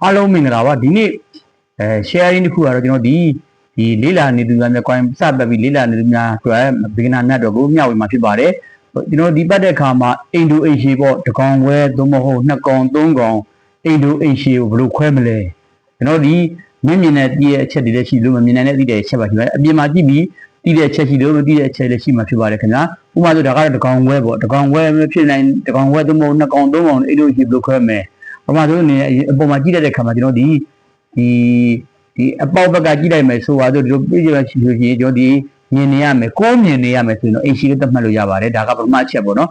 အားလုံးမင်္ဂလာပါဒီနေ့sharing တစ်ခုကတော့ကျွန်တော်ဒီလေးလာနေသူများကွိုင်းစပတ်ပြီးလေးလာနေသူများအတွက်ဘေကနာမြတ်တော်ကိုမျှဝေမှာဖြစ်ပါတယ်ကျွန်တော်ဒီပတ်တဲ့အခါမှာအင်ဒိုအေရှီပေါ့တကောင်ခွဲသို့မဟုတ်နှစ်ကောင်သုံးကောင်အင်ဒိုအေရှီကိုဘယ်လိုခွဲမလဲကျွန်တော်ဒီမြင်တဲ့တည့်ရဲ့အချက်တွေလည်းရှိလို့မမြင်နိုင်တဲ့တည့်တဲ့အချက်ပါရှိပါတယ်အပြင်မှာကြည့်ပြီးတည့်တဲ့အချက်ရှိလို့မတည့်တဲ့အချက်လည်းရှိမှာဖြစ်ပါတယ်ခင်ဗျာဥပမာဆိုဒါကတော့တကောင်ခွဲပေါ့တကောင်ခွဲမဖြစ်နိုင်တကောင်ခွဲသို့မဟုတ်နှစ်ကောင်သုံးကောင်အင်ဒိုအေရှီဘယ်လိုခွဲမလဲပမာဆိုနေအပေါ်မှာကြည့်တဲ့ခါမှာကျွန်တော်ဒီအပေါက်ဘက်ကကြည့်လိုက်မယ်ဆိုတော့ဒီလိုပြည့်ရရှိလို့ရှိရင်ကျွန်တော်ဒီမြင်နေရမယ်ကိုးမြင်နေရမယ်ဆိုရင်တော့ AC လို့သတ်မှတ်လို့ရပါတယ်ဒါကပထမအချက်ပေါ့နော်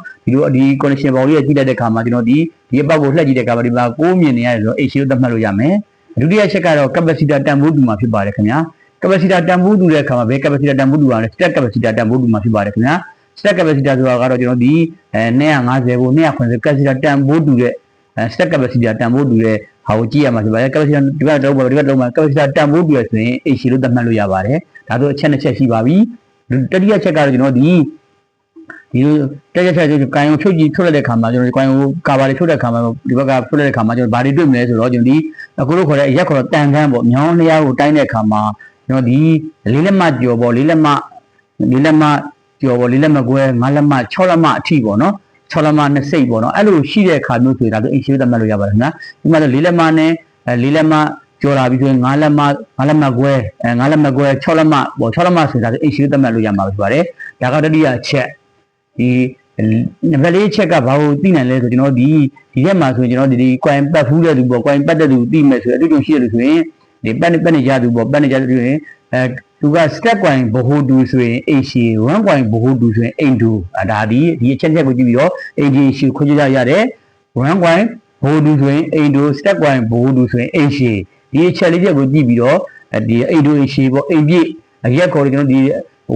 ဒီ connection ပေါ်လေးကြည့်လိုက်တဲ့ခါမှာကျွန်တော်ဒီအပေါက်ကိုလှည့်ကြည့်တဲ့ခါမှာဒီမှာကိုးမြင်နေရတယ်ဆိုတော့ AC လို့သတ်မှတ်လို့ရမယ်ဒုတိယချက်ကတော့ capacitor တန်ဖိုးတူမှာဖြစ်ပါတယ်ခင်ဗျာ capacitor တန်ဖိုးတူတဲ့အခါမှာဘယ် capacitor တန်ဖိုးတူအောင်လဲ step capacitor တန်ဖိုးတူမှာဖြစ်ပါတယ်ခင်ဗျာ step capacitor ဆိုတာကတော့ကျွန်တော်ဒီ250ကို290 capacitor တန်ဖိုးတူတဲ့step capacitor တန်ဖိုးတူတဲ့ဟာကိုကြည့်ရမှာဖြစ်ပါတယ် capacitor ဒီဘက်တော့ဒီဘက်တော့မှာ capacitor တန်ဖိုးတူရဆိုရင် AC လို့သတ်မှတ်လို့ရပါတယ်ဒါဆိုအချက်နှစ်ချက်ရှိပါပြီတတိယချက်ကတော့ကျွန်တော်ဒီတတိယချက်ကိုကိုင်အောင်ဖြုတ်ကြည့်ထုတ်လိုက်တဲ့ခါမှာကျွန်တော်ဒီကိုင်ကိုကာဘာတွေဖြုတ်တဲ့ခါမှာဒီဘက်ကဖြုတ်လိုက်တဲ့ခါမှာကျွန်တော်ဘာတွေတွေ့မလဲဆိုတော့ကျွန်တော်ဒီအခုလို့ခေါ်တဲ့အရက်ခေါ်တန်ခမ်းပေါ့မြောင်းလျားကိုတိုင်းတဲ့ခါမှာကျွန်တော်ဒီလေးလက်မကျော်ပေါ့လေးလက်မကျော်ပေါ့လေးလက်မကွဲ5လက်မ6လက်မအထိပေါ့နော်6လက်မ2စိတ်ပေါ့နော်အဲ့လိုရှိတဲ့ခါမျိုးဆိုရင်ဒါဆို AC လို့သတ်မှတ်လို့ရပါတယ်ခင်ဗျာဒီမှာဆို4လက်မနဲ့4လက်မကျော်လာပြီးဆိုရင်5လက်မခွဲ5လက်မခွဲ6လက်မပေါ့6လက်မဆိုရင်ဒါဆို AC လို့သတ်မှတ်လို့ရမှာဖြစ်ပါတယ်ဒါကတတိယချက်ဒီနံပါတ်4ချက်ကဘာကိုသိနိုင်လဲဆိုကျွန်တော်ဒီထဲမှာဆိုရင်ကျွန်တော်ဒီ coin ပတ်ဖူးတဲ့သူပေါ့ coin ပတ်တဲ့သူသိမယ်ဆိုရင်အတူတူရှိတယ်ဆိုရင်ဒီပတ်နေကြသူပေါ့ပတ်နေကြသူဆိုရင်သူက step coin ဘဟုတူဆိုရင် AC 1 coin ဘဟုတူဆိုရင် Indo ဒါဒီအချက်ကိုကြည့်ပြီးတော့ AC ခွင့်ပြုရတယ်1 coin ဘဟုတူဆိုရင် Indo step coin ဘဟုတူဆိုရင် AC ဒီအချက်လေးချက်ကိုကြည့်ပြီးတော့ဒီ Indo AC ပေါ့အိမ်ပြည့်အရက်ခေါ်ကျွန်တော်ဒီ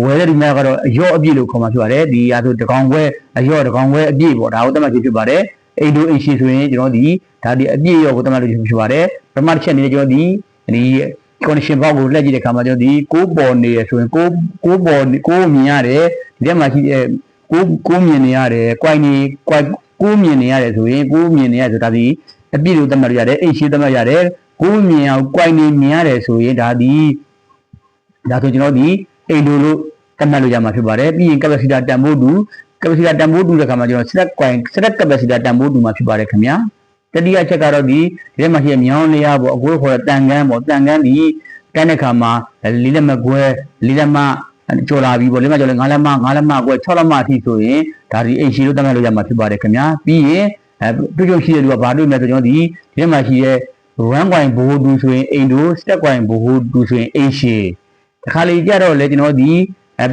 ဝယ်တဲ့ဒီများကတော့အရော့အပြည့်လို့ခေါ်မှာဖြစ်ပါတယ်ဒီအဆိုတကောင်ခွဲအရော့တကောင်ခွဲအပြည့်ပေါ့ဒါကိုသတ်မှတ်ဖြစ်ပါတယ်Indo AC ဆိုရင်ကျွန်တော်ဒီဒါဒီအပြည့်ရောကိုသတ်မှတ်လို့ဖြစ်ပါတယ်ပထမတစ်ချက်အနေနဲ့ကျွန်တော်ဒီ connection box ကိုလက်ကြည့်တဲ့အခါမှာကျွန်တော်ဒီ6ပေါ်နေရဆိုရင်6ပေါ်6မြင်ရတယ်ဒီထဲမှာရှိတဲ့6မြင်နေရတယ် coin 6မြင်နေရတယ်ဆိုရင်6မြင်နေရဆိုဒါဒီအပြည့်လို့သတ်မှတ်လို့ရတယ် AC သတ်မှတ်ရတယ်6မြင်အောင် coin မြင်ရတယ်ဆိုရင်ဒါဆိုကျွန်တော်ဒီIndo လို့သတ်မှတ်လို့ရမှာဖြစ်ပါတယ်ပြီးရင် capacitor တန်ဖိုးတူ capacitor တန်ဖိုးတူတဲ့အခါမှာကျွန်တော် step capacitor တန်ဖိုးတူမှာဖြစ်ပါတယ်ခင်ဗျာတတိယချက်ကတော့ဒီထဲမှာရှိတဲ့မြောင်းလျားပေါ့အကိုခေါ်တဲ့တန်ကန်းပေါ့တန်ကန်းဒီကန်းတဲ့ခါမှာ4လက်မကွဲ4လက်မကျော်လာပြီပေါ့4လက်မကျော်လဲ5လက်မကွဲ6လက်မအထိဆိုရင်ဒါဒီ AC လို့သတ်မှတ်လို့ရမှာဖြစ်ပါတယ်ခင်ဗျာပြီးရင်တွေ့ကြုံရှိတဲ့လူကဘာတွေ့မလဲဆိုကျွန်တော်ဒီထဲမှာရှိတဲ့ 1 coin ဘိုးတူဆိုရင် Indo step coin ဘိုးတူဆိုရင် AC တခါလေကြတော့လေကျွန်တော်ဒီ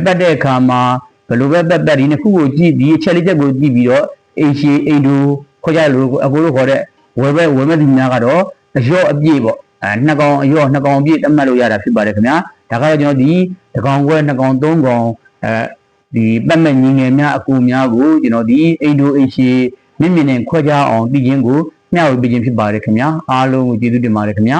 ပတ်တဲ့အခါမှာဘယ်လိုပဲပတ်ဒီနှစ်ခုကိုကြည့်ဒီအချက်လေးချက်ကိုကြည့်ပြီးတော့ AC Indo ခေါ်ကြလို့အကိုတို့ခေါ်တဲ့ဝယ်မဲ့ဒီများကတော့အရော့အပြည့်ပေါ့နှစ်ကောင်အရော့နှစ်ကောင်အပြည့်တတ်မှတ်လို့ရတာဖြစ်ပါတယ်ခင်ဗျာဒါကတော့ကျွန်တော်ဒီတစ်ကောင်ခွဲနှစ်ကောင်သုံးကောင်ဒီပတ်မဲ့ညီငယ်များအကူများကိုကျွန်တော်ဒီ Indo AC မြင့်မြင့်နဲ့ခွဲခြားအောင်သိခြင်းကိုမျှဝေပေးခြင်းဖြစ်ပါတယ်ခင်ဗျာအားလုံးကိုကျေးဇူးတင်ပါတယ်ခင်ဗျာ